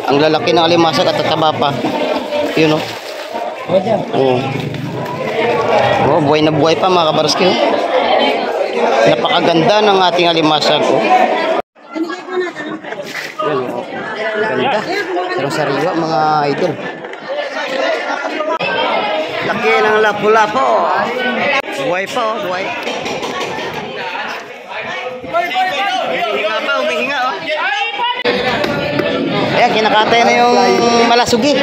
Ang lalaki ng alimasag at tataba pa. Yun oh. Oh. Oh, buhay na buhay pa mga kabaroski. Oh. Napakaganda ng ating alimasag. Oh. Yun oh. Ganda. Sarang sariwa mga idol. Laki ng lapu-lapo. Buhay pa oh, buhay. Humihinga pa, humihinga oh. Ayan, kinakatay na yung malasugi.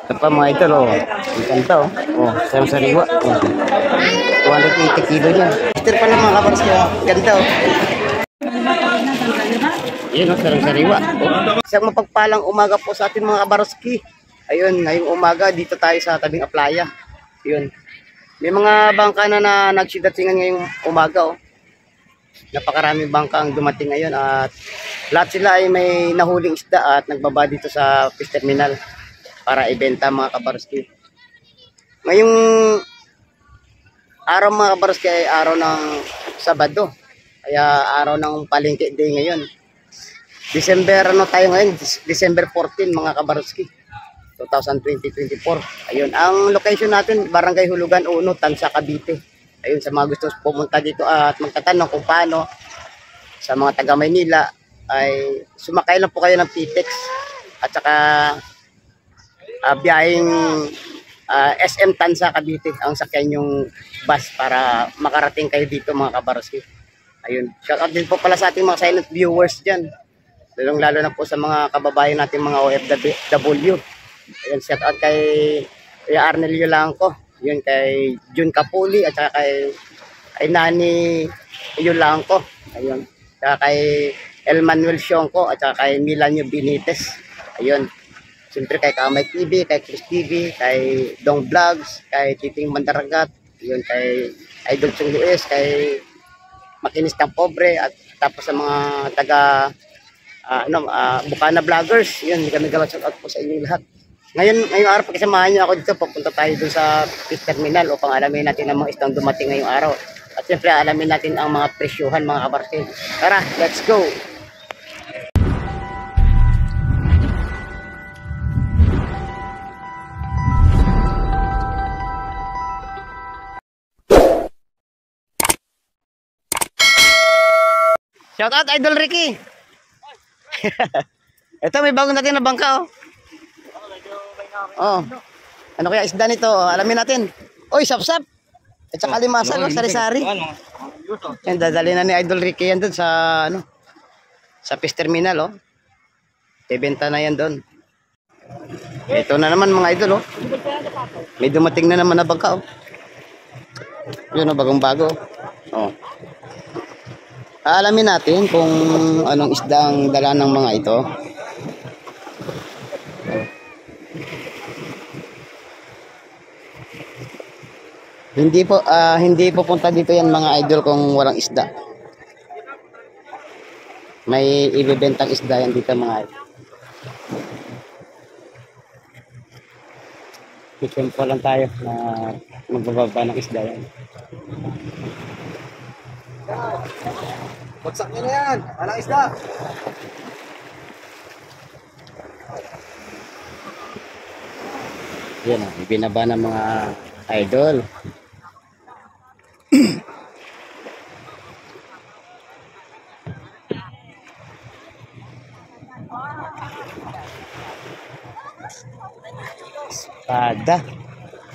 Ito pa mga idol oh. Ang kanta oh. Oh, sarang sariwa. Oh. 280 kilo niya. Mister pala mga kabaroski oh. Ganda oh. Yun oh, sarang sariwa. Oh. Isang mapagpalang umaga po sa atin mga kabaroski. Ayun, ngayong umaga dito tayo sa tabing Aplaya. Yun. May mga bangka na nagsidatingan ngayong umaga oh. Napakaraming bangka ang dumating ngayon at lahat sila ay may nahuling isda at nagbaba dito sa fish terminal para ibenta mga kabaroski. Ngayong araw mga kabaroski ay araw ng Sabado. Kaya araw ng palengke day ngayon. December ano tayo ngayon? December 14 mga kabaroski. 2020-24. Ayun, ang location natin, Barangay Hulugan 1, Tansa, Cavite. Ayun, sa mga gusto pumunta dito at magtatanong kung paano sa mga taga Maynila ay sumakay lang po kayo ng PTEX at saka biyaheng SM Tansa, Cavite ang sakyan yung bus para makarating kayo dito mga kabaroski. Ayun, shout out din po pala sa ating mga silent viewers dyan. Lalo na po sa mga kababayan natin mga OFW. Ayun, shout out kay Arnel Yolangco, yun kay Jun Capuli at saka kay Nani Yolangco, ayun, saka kay El Manuel Sionco at saka kay Milanio Benitez. Ayun, siyempre kay Kamay TV, kay Chris TV, kay Dong Vlogs, kay Titing Mandaragat, yun kay Idol Chong Luis, kay Makinis Kang Pobre at tapos sa mga taga Bukana Vloggers, yun, kami gawa shout out po sa inyo lahat. Ngayong araw pagkasamahan niyo ako dito, papunta tayo dun sa fish terminal upang alamin natin ang mga isdang dumating ngayong araw. At siyempre alamin natin ang mga presyuhan mga kabaroski. Tara, let's go! Shout out Idol Ricky! Ito may bagong natin na bangka oh. Oh. Ano kaya isda nito? Oh, alamin natin. Oy, sap-sap. At saka limasan, no? Sari-sari. Yan, dadali na ni Idol Ricky yan doon sa ano? Sa fish terminal, oh. Ibenta na yan doon. Ito na naman mga idol, oh. May dumating na naman na bangka, oh. Yun, oh, bagong-bago. Oh. Alamin natin kung anong isda ang dala ng mga ito. Hindi pupunta dito yan mga idol kung walang isda. May ibebentang isda yan dito mga idol. Itempo lang tayo na magbababa ng isda yan. Bagsak nyo na yan, walang isda. Yan o, ibinaba ng mga idol.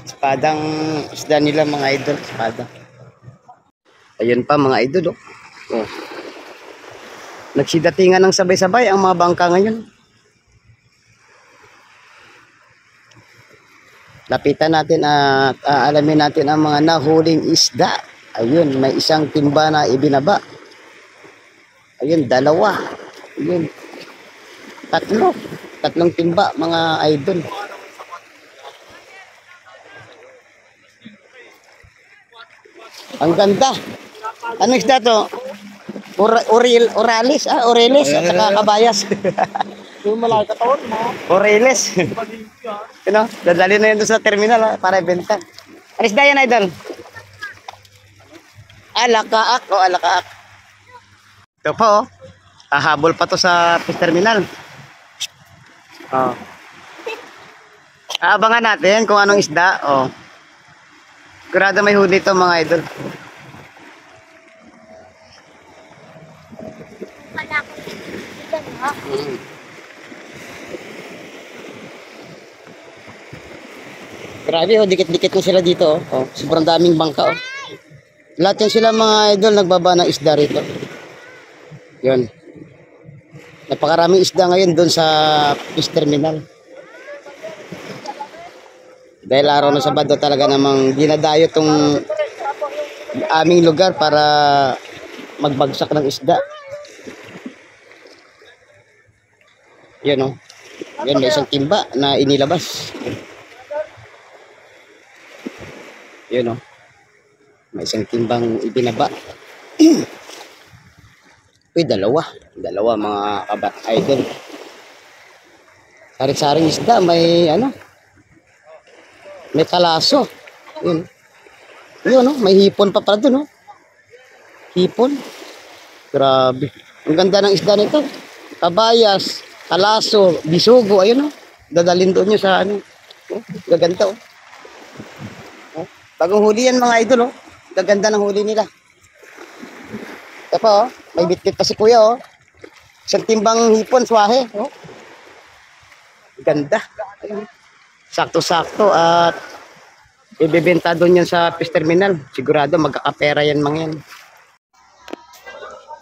Espadang isda nila mga idol, espada. Ayun pa mga idol oh. Oh. Nagsidatingan ng sabay-sabay ang mga bangka ngayon. Lapitan natin at alamin natin ang mga nahuling isda. Ayun, may isang timba na ibinaba. Ayun, dalawa. Ayun. Tatlong timba mga idol. Ang ganda. Anong isda to? Oralis at saka kabayas. Yung malaki katawan mo. Oreles. Dadali na yun sa terminal para ibenta. Ano isda yan, idol? Alakaak o alakaak. Ito po, oh. Hahabol pa to sa fish terminal. Oh. Aabangan natin kung anong isda. Oh. Sigurado may huli to mga idol. Grabe oh, dikit-dikit na sila dito oh. Oh, sobrang daming bangka oh. Lahat yan sila mga idol nagbaba ng isda rito. Yun. Napakaraming isda ngayon doon sa fish terminal. Dahil araw ng Sabado talaga namang dinadayo tong aming lugar para magbagsak ng isda. Yun oh. Yun, may isang timba na inilabas. Yun oh. May isang timbang ibinaba. Uy, dalawa mga kabat idol. Saring-saring isda, may ano? May kalaso. Yun. Yun oh, may hipon pa pala doon oh. Hipon. Grabe. Ang ganda ng isda nito. Kabayas, kalaso, bisugo, ayun oh. Dadalhin doon nyo sa ano. Oh, gaganda oh. Oh. Bagong huli yan mga idol oh. Gaganda ng huli nila. Ito pa oh. May bitbit pa si kuya oh. Isang timbang hipon, swahe oh. Ganda. Ayun. Sakto-sakto at ibebenta doon yan sa fish terminal. Sigurado magkakapera yan mga yan.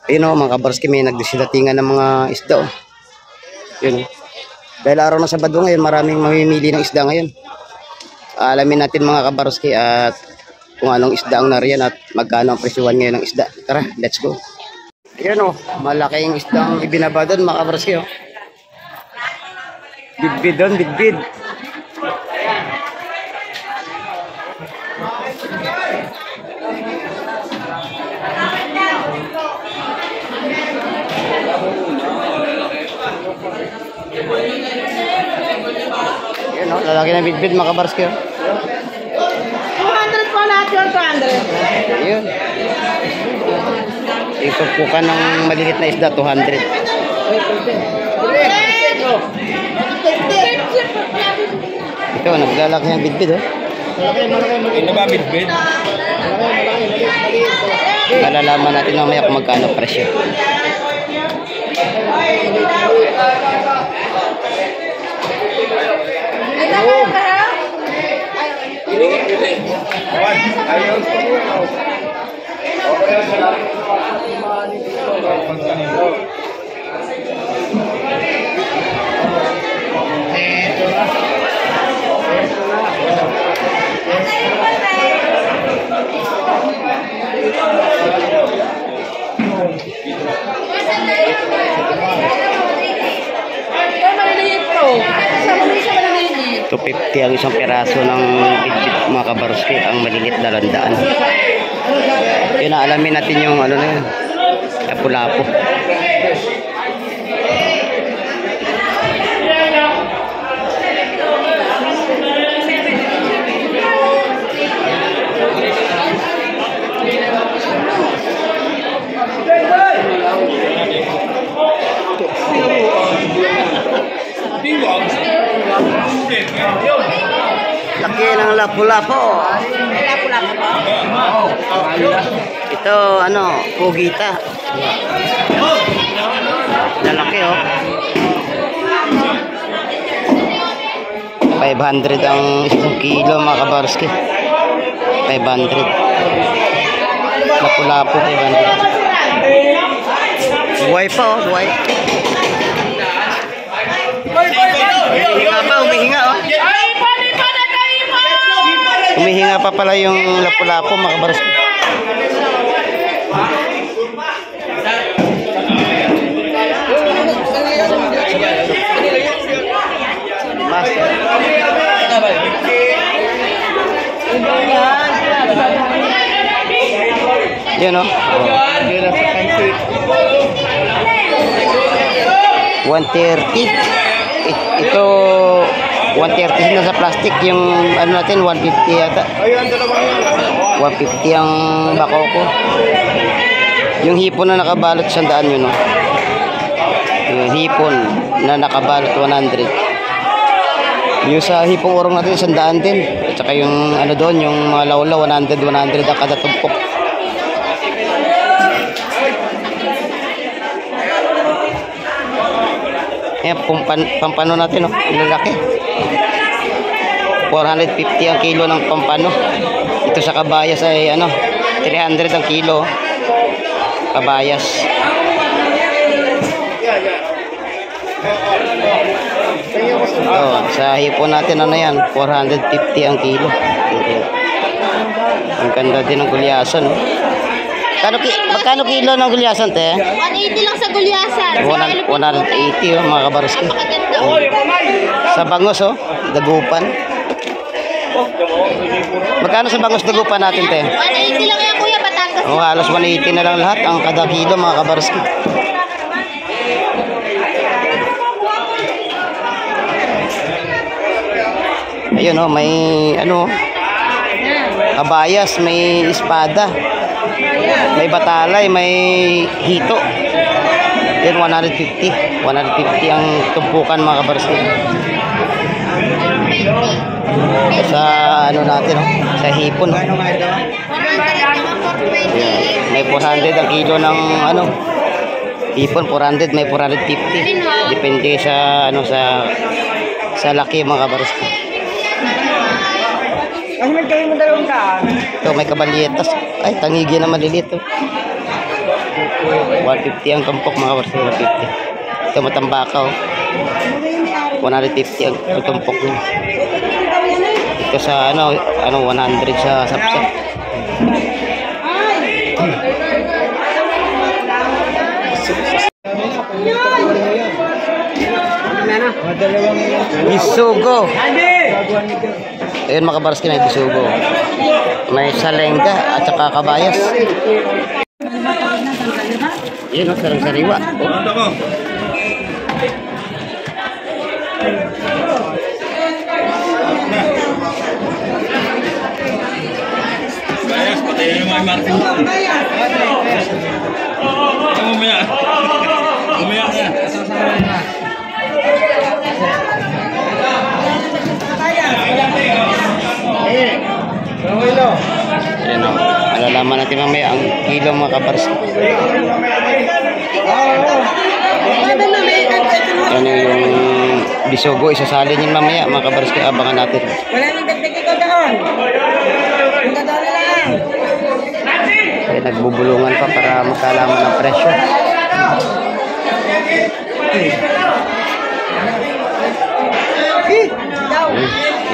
Ayun o mga kabarski, may nagdisidatingan ng mga isda o. Yun. Dahil araw ng Sabado ngayon, maraming mamimili ng isda ngayon. Alamin natin mga kabarski at kung anong isda ang nariyan at magkano ang presyuhan ngayon ng isda. Tara, let's go. Ayun o, malaking isda ang ibinaba doon mga kabarski o. Bigbid doon, bigbid. Yan o, lalaki na bidbid mga kabarski o. 200 po lahat yun, 200. Ayun. Ito po ka ng malilit na isda, 200. Ito, naglalaki ng bidbid o. Ano ba, bidbid? Malalaman natin mamaya kung magkano presyo. Ito 50 ang isang peraso ng bidbid mga kabarski, ang malilit na landaan. Yun na, alamin natin yung ano na yun, lapu-lapu. Laki ng lapu-lapu. Ito ano, pugita. Lalaki oh. 500 ang isang kilo mga kabarski. 500. Lapu-lapu 500. Buhay pa oh, buhay. Humihinga pa, humihinga oh. Humihinga pa pala yung lapu-lapu mga kabarski. Yan o. 130. Ito 130 na sa plastic, yung ano natin 150 yata. 150 ang bako ko. Yung hipon na nakabalot 100 yun o. Yung hipon na nakabalot 100. Yung sa hipong urong natin 100 din. At saka yung ano doon, yung mga lawla 100 ang kada tumpok. Ayan, pampano natin, oh. Lalaki. 450 ang kilo ng pampano. Ito sa kabayas ay ano, 300 ang kilo. Kabayas. Oh, sa hipon natin ano yan, 450 ang kilo. Ang ganda din ng gulyasan, oh. Magkano kilo ng gulyasan, te? 180 lang sa gulyasan. 180, oh, mga kabarski. Napakaganda. Sa bangos, oh, dagupan. Magkano sa bangos dagupan natin, te? 180 lang yan, kuya. Batangas. Oh, halos 180 na lang lahat ang kada kilo, mga kabarski. Ayun, oh, may ano, kabayas, may espada, may batalay, may hito. Yan 150 ang tumpukan, mga kabarski. Sa ano natin, oh, sa hipon, oh. Yan. May 400 ang kilo ng ano, hipon, 400, may 450. Depende sa ano, sa laki, mga kabarski. Kasi magkawin mo 200. Ito, may kabalyetas. Ay, tangigi na maliliit, oh. 150 ang tumpok, mga kabarski, 150. Ito, matambaka, oh. 150 ang tumpok niya. Ito sa ano 100 sa sapsap. Bisugo. Ayun, mga kabarski, may bisugo. May salengga at saka kabayas. Yun, oh, sarang-sariwa. Ano mo? Bayas, patayin yung mga Martin. Umaya. Umaya na. Ayan, oh. Malalaman natin mamaya ang kilo, mga kabarski. Yan yung bisugo, isasalin yun mamaya, mga kabarski. Abangan natin. Wala nang dagdag ikaw doon. Ang dadali lang. Kaya nagbubulungan pa para makalaman ng presyo.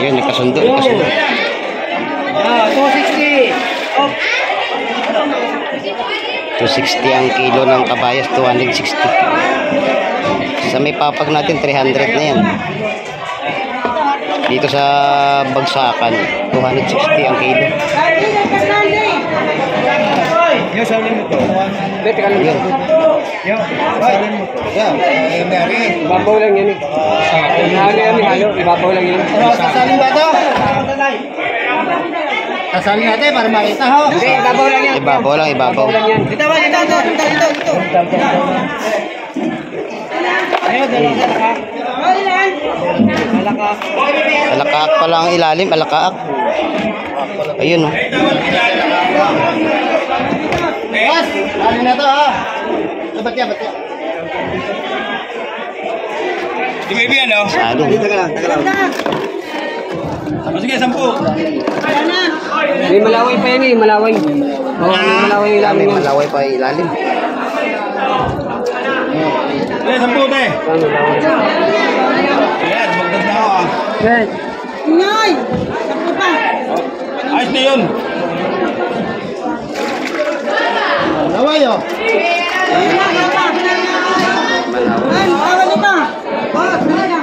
Yun, nakasundo. 260. 260 ang kilo ng kabayas, 260. Sa may papag natin, 300 na yan. Dito sa bagsakan, 260 ang kilo. Yung salin mo to. Yun. Yung salin mo to. Yeah. Mary. Ibabaw lang yan eh. Halo yan, halo. Ibabaw lang yan. Sasalin ba to? Sasalin natin para makita ho. Hindi, ibabaw lang yan. Ibabaw lang, ibabaw. Ibabaw lang yan. Dito ba? Dito. Ayun, dalawa ka. Malaka. Alakaak pala ang ilalim, alakaak. Ayun, oh. Boss, salin na to ha. Ba't yan? Di may biyan, no? Salin. O sige, 10. May malaway pa yan eh, malaway. Oo, may malaway yung ilalim May yan. malaway pa yung ilalim. Sige, 10 te. Ano, malaway. Ayan, magdag na ako ah. Good. Ngay! Sakto pa. Ayos na yun. Naway oh. Ay, bawal ito. Bawal, talaga.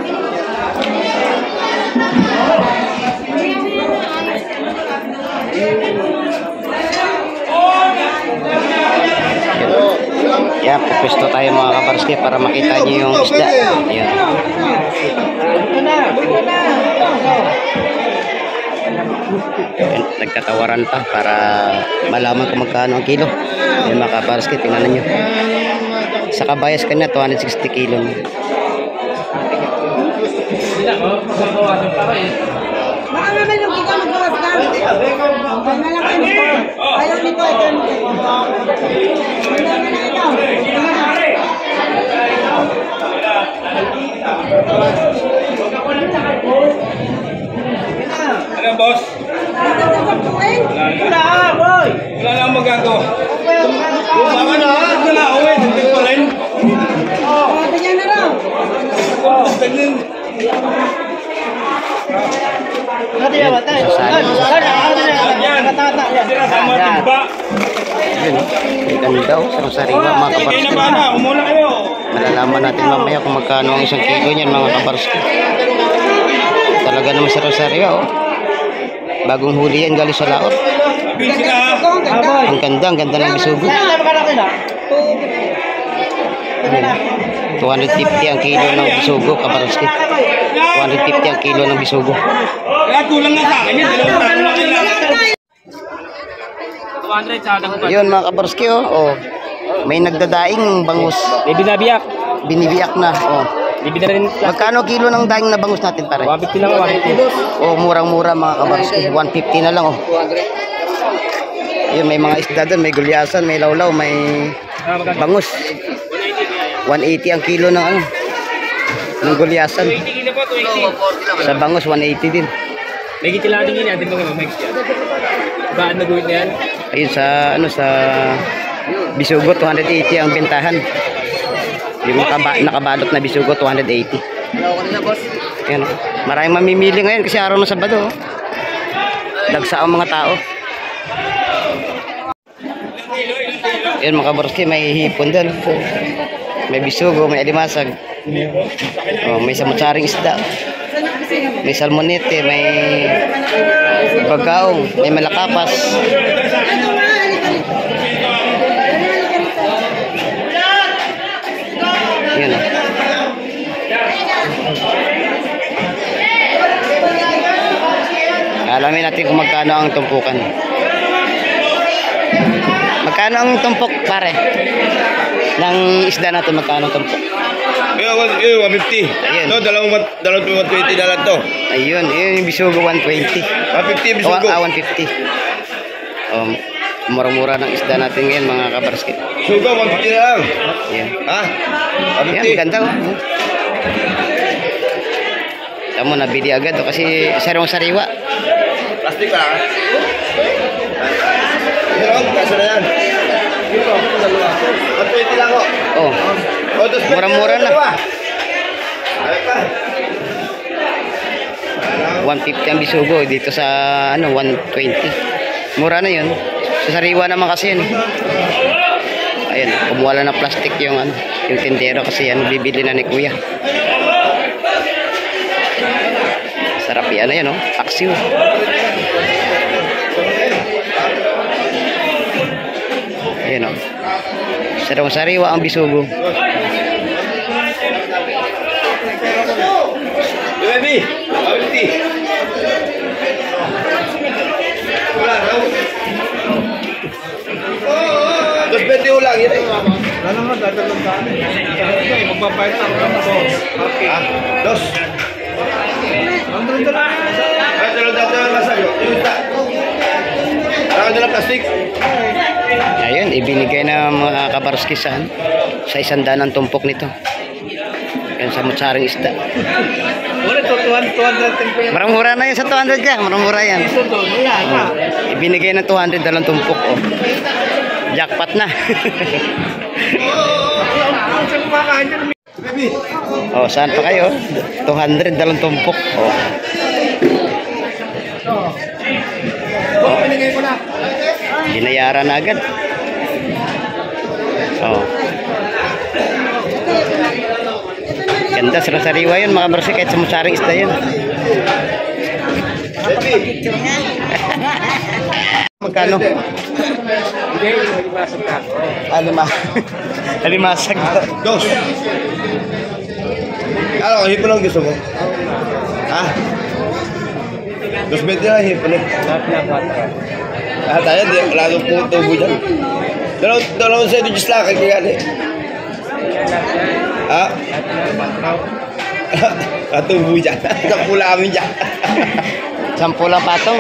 Yan, pupusto tayo, mga kabarski, para makita nyo yung isda. Ayan. Ayan, nagtatawaran pa para malaman kung magkano ang kilo. Ayan, mga kabarski, tingnan nyo. Sa kabayas kanya 260 kilo. Baka naman yung ikaw magbawas ka. Huwag na lang kayo. Ayaw nito. Ayaw nito. Ayaw na ikaw. Ano, boss? Wala, boy! Wala lang magagawa. Sama na, ito na, uwi, hindi pa rin. Bigyan na raw. Tignan. Yan, sila sa mga timba. Yun, ganda oh, sa sariwa mga Sige na ba kabarski. na, umuna kayo. Malalaman natin mamaya kung magkano ang 1 kilo niyan mga kabarski. Talaga naman sa sariwa oh. Bagong huli yan galing sa laot. Busy na. Ang ganda ng bisugo. 250 ang kilo ng bisugo kabarski. 250 ang kilo ng bisugo. Kaya kulang na sa akin yun, dalawang taon na kailangan. Yun mga kabarski oh. Oh. May nagdadaing bangus. May binabiyak. Binibiyak na oh. Bibili na rin. Magkano kilo ng daing na bangus natin pare? 150 lang, 150. Oh, murang-mura mga kabarski. 150 na lang oh. Yun, may mga isda doon, may gulyasan, may lawlaw, may bangus. 180 ang kilo ng ano, ng gulyasan. Sa bangus 180 din. May kitila din yun, atin mga mamay. Baan na gawin na yan? Ayun sa ano sa bisugo 280 ang bentahan. Yung nakabalot na bisugo 280. Ayan, oh. Maraming mamimili ngayon kasi araw ng Sabado. Oh. Dagsa ang mga tao. Ayan mga kabarski, may hipon doon. May bisugo, may alimasag. Oh, may samutsaring isda. May salmonete, may bagaong, may malakapas. Yan oh. Alamin natin kung magkano ang tumpukan. Magkano ang tumpok pare? Ng isda natin magkano ang tumpok? 150. Ayun. No, dalawang 120 na lang to. Ayun, yun yung bisugo 120. 150 bisugo. 150. Mura-mura ng isda natin ngayon mga kabarski. Sugo, 150 na lang. Yan. Ha? Yan, 150. ganda oh. Tama, nabili agad oh, kasi sarong-sariwa. Plastic pa. Yan, kaso na yan. 120 lang ho. Oh, mura-mura na. 150 ang bisugo dito sa ano 120. Mura na 'yun. Sa sariwa naman kasi 'yan. Ayun, kumuha lang ng plastic yung ano, yung tindero kasi yan bibili na ni Kuya. Sarap 'yan, ano 'no? Paksiw. Ayun oh. Sarong sariwa ang bisugo. Baby, 150. Wala na. 220 ulang yun eh. Wala naman, dadalong daan eh. Magbabayad na ako ng boss. Okay. Dos. Ang dala. Ay, dalong masayo. Yung isda. Ang dala plastic. Ayun, ibinigay na mga kabarski sa 100 ang tumpok nito. Yan sa mutsaring isda. Wala to, 210 Marang-mura na yan sa 200 ka. Marang-mura yan. Ibinigay na 200 dalang tumpok. Oh. Jackpot na. Oh, saan pa kayo? 200 dalang tumpok. Oh. Binayaran na agad. Oh. Ganda sa sariwa yun mga barsi kahit sa musaring isda yun. Magkano? Alimasag. Dos. Ano, hipo lang gusto mo? Ha? 220 lang hipo lang. Tayo, di, lalo po tubo dyan. Dalawang sandwiches lang, kaya gani. Ha? Katubo dyan. Kapula kami dyan. 10 lang patong.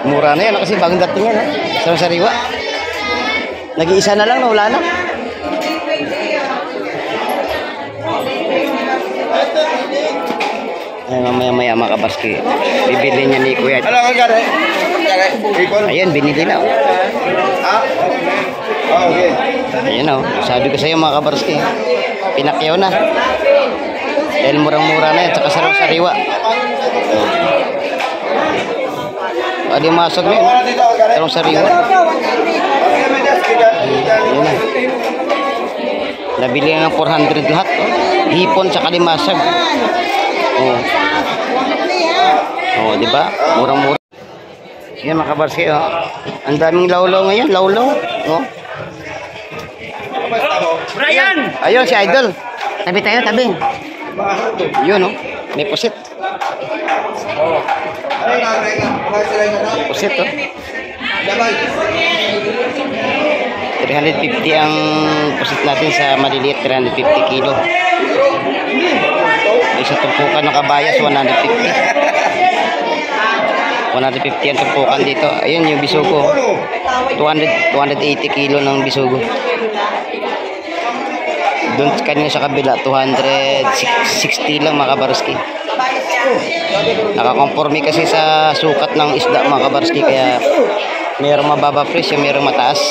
Mura na yan kasi bagong dating yan. Sa sariwa. Nag-iisa na lang, wala na. Ay, mamaya-maya mga kabarski. Bibili niya ni Kuya. Ano ka gare? Ayan, binili na. Ha? Okay. Ayan o. Sabi ko sa iyo mga kabarski. Pinakyaw na. Dahil murang-mura na yan. Tsaka sariwa. Adi masag na yun. Sarong sariwa. Ayan na. Nabili na ng 400 lahat. Hipon tsaka limasag. Oh. Oh, di ba? Murang-mura. Yan mga kabarski, oh. Ang daming lawlaw ngayon, lawlaw. Oh. Brian! Ayun si Idol. Tabi tayo, tabi. Yun, oh. May pusit. Pusit, oh. 350 ang pusit natin sa maliliit, 350 kilo. Isa tumpukan ng kabayas, 150. 150 ang tumpukan dito. Ayun yung bisugo. 280 kilo ng bisugo. Doon kanina sa kabila, 260 lang mga kabarski. Nakakonforme kasi sa sukat ng isda mga kabarski, kaya mayroong mababa presyo, mayroong mataas.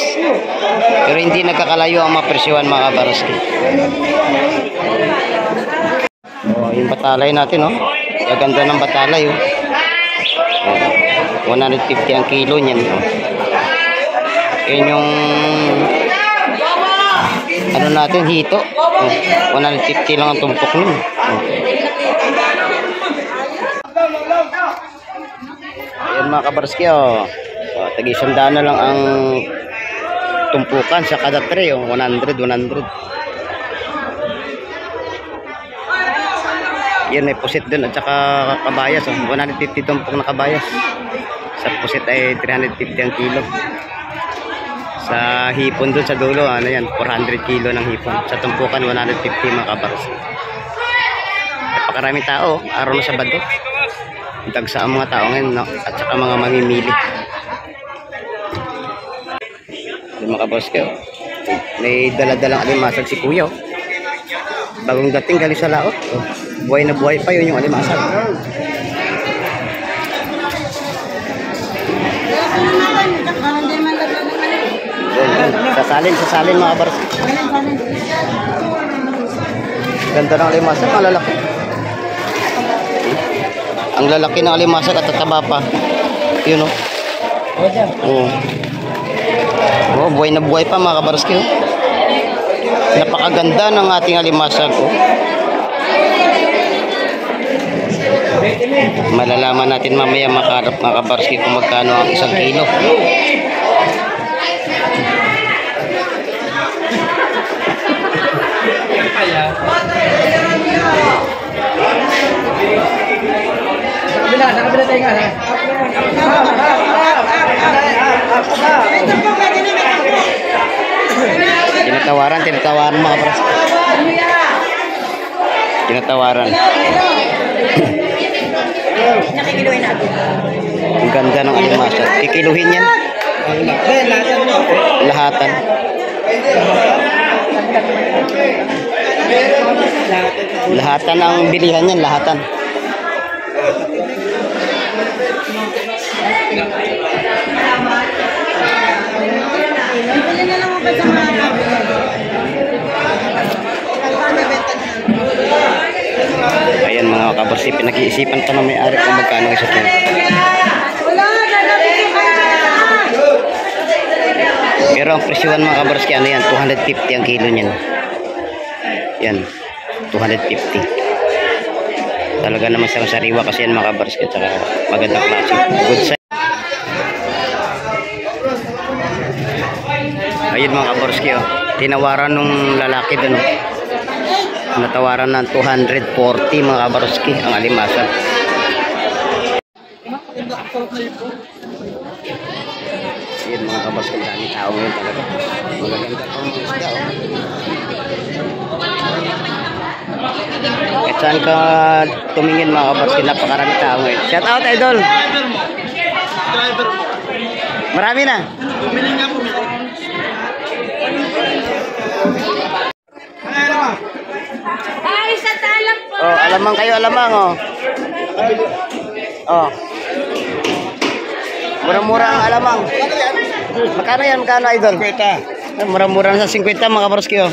Pero hindi nagkakalayo ang mapresyohan mga kabarski. Oh, yung batalay natin, oh. Gaganda ng batalay, oh. 150 ang kilo niyan, oh. Yun yung ano natin, hito. Oh, 150 lang ang tumpok nun. Oh. Ayan mga kabarski, oh. Oh, tag-100 na lang ang tumpukan sa kada tray, oh. 100. Yan, may pusit dun at saka kabayas, oh. 150 tumpok na kabayas. Sa pusit ay 350 ang kilo. Sa hipon dun sa dulo, ano yan, 400 kilo ng hipon. Sa tumpukan 150 mga kabaros. Napakaraming tao, araw na Sabado. Dagsa ang mga tao ngayon, no? At saka mga mamimili. Yung mga kabaros kayo, may dala-dalang alimasag si Kuya, oh. Bagong dating galing sa laot, oh. Buhay na buhay pa yun yung alimasag. Sasalin mga kabaros. Ganda ng alimasag, ang lalaki. Ang lalaki ng alimasag at tataba pa. Yun, oh. Oh. Oh, buhay na buhay pa mga kabaros kayo. Napakaganda ng ating alimasag, oh. Malalaman natin mamaya mga kabarski kung magkano ang 1 kilo. Sa kabila tayo nga. Tinatawaran mga kabarski. Tinatawaran. Nakikiluin natin. Ang ganda ng alimasag. Kikiluhin yan. Lahatan. Lahatan ang bilihan yan, lahatan. Bili na lang mo ba sa mga Ayan mga kabarsi, pinag-iisipan pa na may-ari kung magkano isa kilo. wala, gagawin ko kayo. Pero ang presyohan mga kabarski, ano yan, 250 ang kilo niyan. Yan, 250. Talaga naman sa sariwa kasi yan mga kabarski, at saka magandang klase. Good size. Ayun mga kabarski, oh. Tinawaran nung lalaki dun, oh. Natawaran ng 240 mga kabarski ang alimasag. Ayun mga kabarski. boss, kung dami tao ngayon talaga. Magaganda po ang isda, oh. Kahit saan ka tumingin mga kaboss, napakarami tao ngayon. Shout out, idol! Marami na. Ay, sa talap po. Oh, alamang kayo, alamang, oh. Oh. Mura-mura ang alamang. Magkano yan? Magkano, idol? 50. Mura-mura na sa 50 mga kabarski, oh.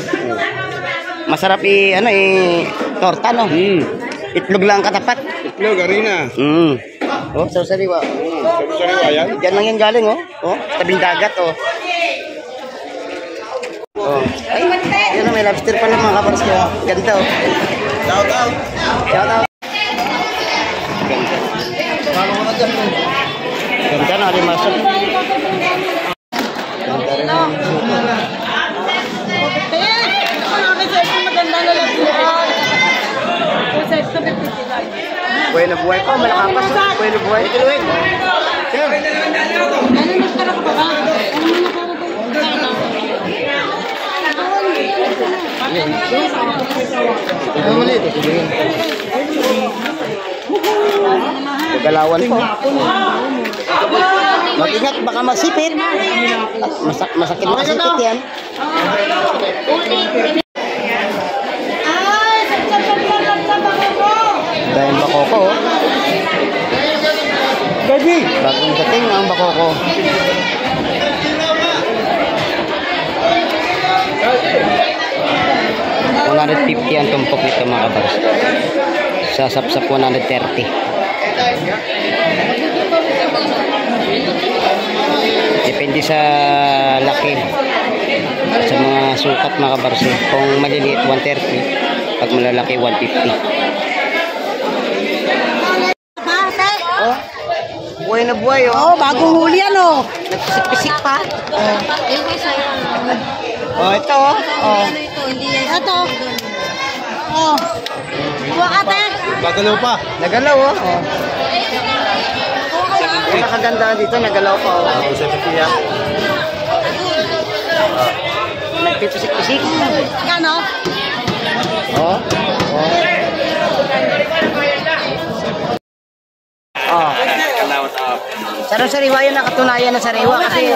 Masarap torta, no? Itlog lang katapat. Itlog, harina. Oh, sariwa. Sariwa yan? Diyan lang yan galing, oh. Oh, tabing dagat, oh. Oh. Ay, yun, may lobster pala mga kabarski, oh. Ganda, oh. Shout out. Shout out. Ganda. Ganda na, alimasok. Ganda rin ang suka. Buhay na buhay pa, malakapas. Buhay na buhay. Sir. Galawan po. Mag-ingat, baka masipit. Masakit masipit yan. Dahil bakoko. Gabi. Bagong dating ang bakoko. $150 ang tumpok nito mga kabars. Sa sapsap 130. Depende sa laki. Sa mga sukat mga kabars. Kung maliliit 130, pag malalaki 150. Oh, buhay na buhay, oh. Oh, bagong huli yan, oh. Nagpisik-pisik pa. Oh, ito, oh. Oh. Ito. Oh. Kuha ka, te. Gagalaw pa. Nagalaw, oh. Oh. Ang nakaganda dito, nagalaw pa, oh. Nagpipisik-pisik. Yan, oh. Oh. Oh. Oh. Sariwa yun, nakatunayan na sariwa kasi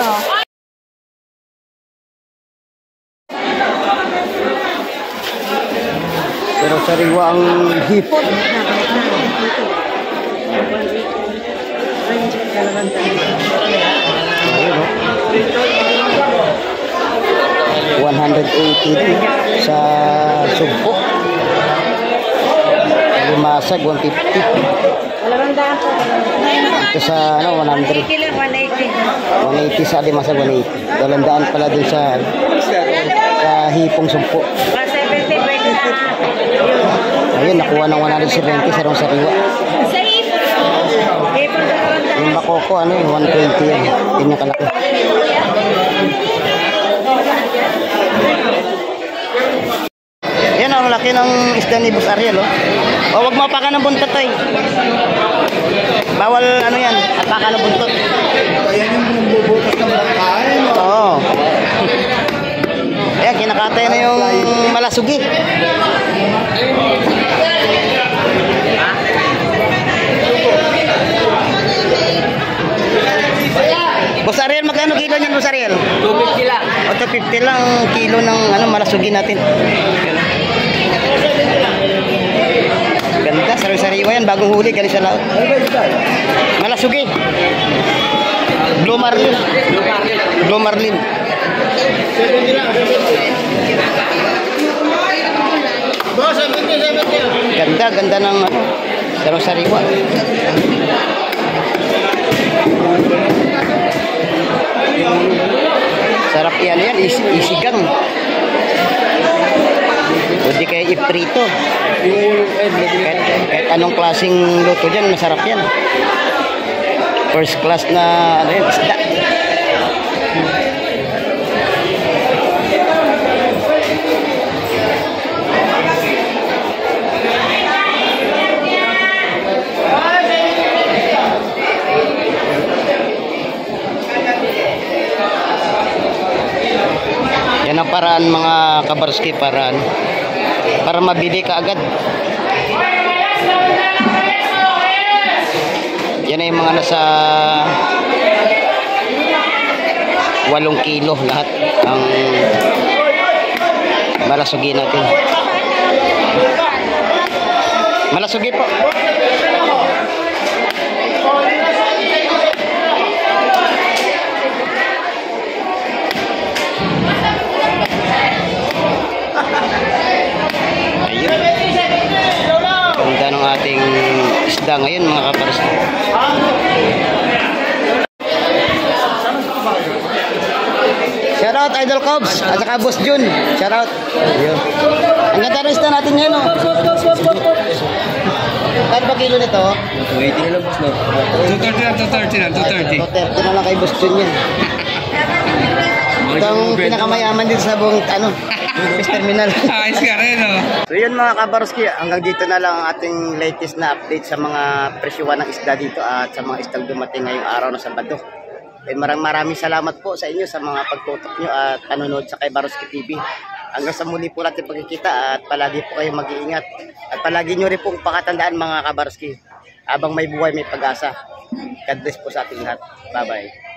pero sariwa ang hipon. Ayun, oh. 180 sa sugpo. Limasag 150. Ito sa 100. 180 sa limasag 180. 200 pala dun sa hipong sugpo. Ayun, nakuha ng 170 sa rong sariwa. Yung bakoko, 120 yan. Hindi niya kalaki. Yan ang laki ng isda ni Boss Ariel, oh. O, wag mapakan ng buntot, ay. Bawal, yan, apakan ng buntot. Ayan yung bumubutas ng bangkain. Oo. Ayan, kinakatay na yung malasugi. Boss Ariel, magkano kilo niyan, Boss Ariel? 250 lang. O, 250 lang kilo ng malasugi natin. Ganda, sariwa yan, bagong huli, galing sa laot. Malasugi. Blue Marlin. Blue Marlin. Ganda, ganda ng sariwa. Sarap yan, isigang. Pwede kayo iprito. Kahit anong klaseng luto dyan, masarap yan. First class na isda. paraan mga kabarski para mabili ka agad. Yan ay mga nasa 8 kilo lahat ang malasugi natin. Malasugi po. Ganda ng ating isda ngayon mga kabarski. Shoutout Idol Cobs at saka Boss Jun. Shoutout. Ayun. Ang ganda ng isda natin ngayon, no? Kahit ba kilo nito? 280 na lang, boss, no? 230 lang, 230 lang, 230. 230 na lang kay Boss Jun yan. Ito ang pinakamayaman dito sa buong fish terminal. Ayos ka rin, no? So yun mga kabarski, hanggang dito na lang ang ating latest na update sa mga presyuhan ng isda dito at sa mga isdang dumating ngayong araw na Sabado. Eh, maraming salamat po sa inyo sa mga pagtutok nyo at panonood sa Kay Baroski TV. Hanggang sa muli po natin pagkikita at palagi po kayong mag-iingat. At palagi nyo rin pong pakatandaan mga kabarski. Habang may buhay, may pag-asa. God bless po sa ating lahat. Bye-bye.